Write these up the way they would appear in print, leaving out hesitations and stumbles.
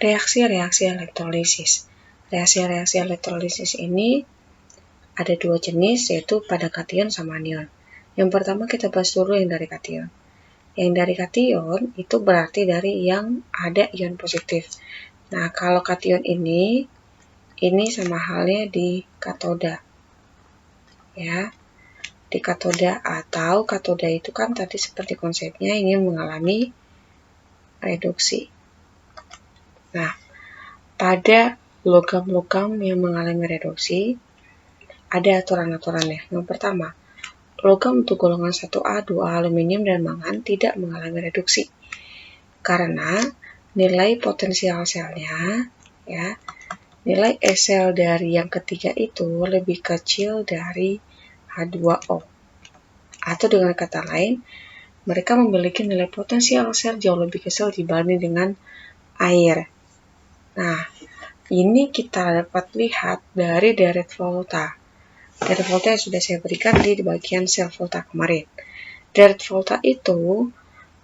reaksi-reaksi elektrolisis. Reaksi-reaksi elektrolisis ini ada dua jenis, yaitu pada kation sama anion. Yang pertama kita bahas dulu yang dari kation. Yang dari kation itu berarti dari yang ada ion positif. Nah, kalau kation ini sama halnya di katoda. Ya. Di katoda atau katoda itu kan tadi seperti konsepnya ingin mengalami reduksi. Nah, pada logam-logam yang mengalami reduksi ada aturan-aturannya. Yang pertama, logam untuk golongan 1A, 2A aluminium dan mangan tidak mengalami reduksi karena nilai potensial selnya, ya, nilai sel dari yang ketiga itu lebih kecil dari H2O. Atau dengan kata lain, mereka memiliki nilai potensial sel jauh lebih kecil dibanding dengan air. Nah, ini kita dapat lihat dari deret volta. Deret volta yang sudah saya berikan di bagian sel volta kemarin. Deret volta itu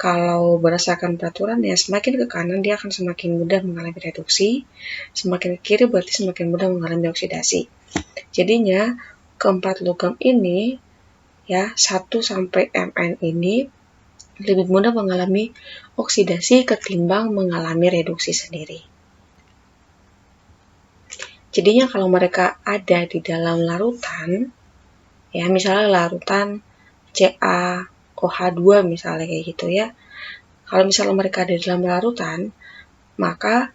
kalau berdasarkan peraturan ya semakin ke kanan dia akan semakin mudah mengalami reduksi, semakin ke kiri berarti semakin mudah mengalami oksidasi. Jadinya keempat logam ini ya 1 sampai Mn ini lebih mudah mengalami oksidasi ketimbang mengalami reduksi sendiri. Jadinya kalau mereka ada di dalam larutan, ya misalnya larutan CaOH2 misalnya kayak gitu ya. Kalau misalnya mereka ada di dalam larutan, maka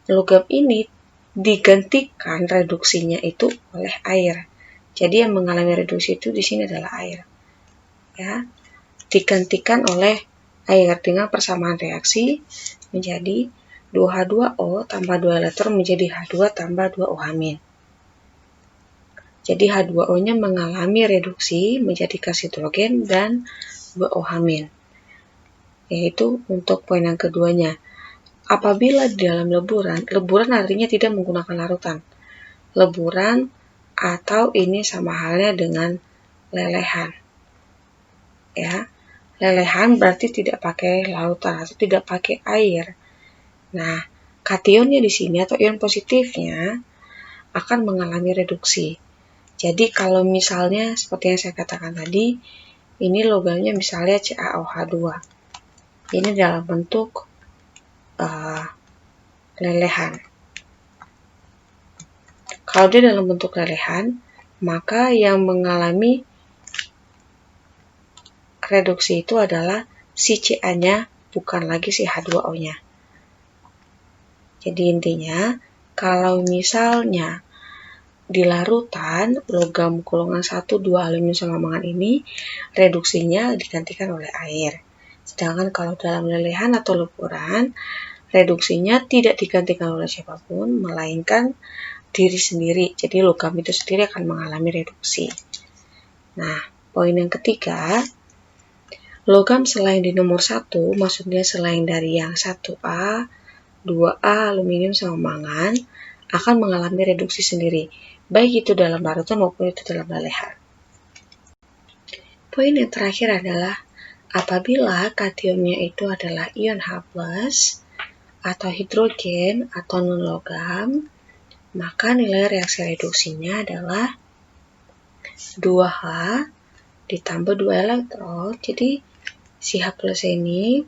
logam ini digantikan reduksinya itu oleh air. Jadi yang mengalami reduksi itu di sini adalah air. Ya, digantikan oleh air dengan persamaan reaksi menjadi 2H2O tambah 2 elektron menjadi H2 tambah 2OH-. Jadi H2O-nya mengalami reduksi menjadi gas hidrogen dan 2OH-. Yaitu untuk poin yang keduanya. Apabila di dalam leburan artinya tidak menggunakan larutan. Leburan atau ini sama halnya dengan lelehan. Ya, lelehan berarti tidak pakai larutan atau tidak pakai air. Nah, kationnya di sini atau ion positifnya akan mengalami reduksi. Jadi kalau misalnya seperti yang saya katakan tadi, ini logamnya misalnya CaOH2. Ini dalam bentuk lelehan. Kalau dia dalam bentuk lelehan, maka yang mengalami reduksi itu adalah si Ca-nya, bukan lagi si H2O-nya. Jadi intinya, kalau misalnya di larutan, logam golongan 1, 2 aluminium sama mangan ini, reduksinya digantikan oleh air. Sedangkan kalau dalam lelehan atau leburan, reduksinya tidak digantikan oleh siapapun, melainkan diri sendiri. Jadi logam itu sendiri akan mengalami reduksi. Nah, poin yang ketiga, logam selain di nomor 1, maksudnya selain dari yang 1A, 2A, aluminium sama mangan, akan mengalami reduksi sendiri, baik itu dalam larutan maupun itu dalam lelehan. Poin yang terakhir adalah apabila kationnya itu adalah ion H+, atau hidrogen atau non-logam, maka nilai reaksi reduksinya adalah 2H ditambah 2 elektron. Jadi si H+ ini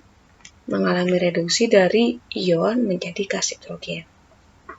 mengalami reduksi dari ion menjadi gas hidrogen.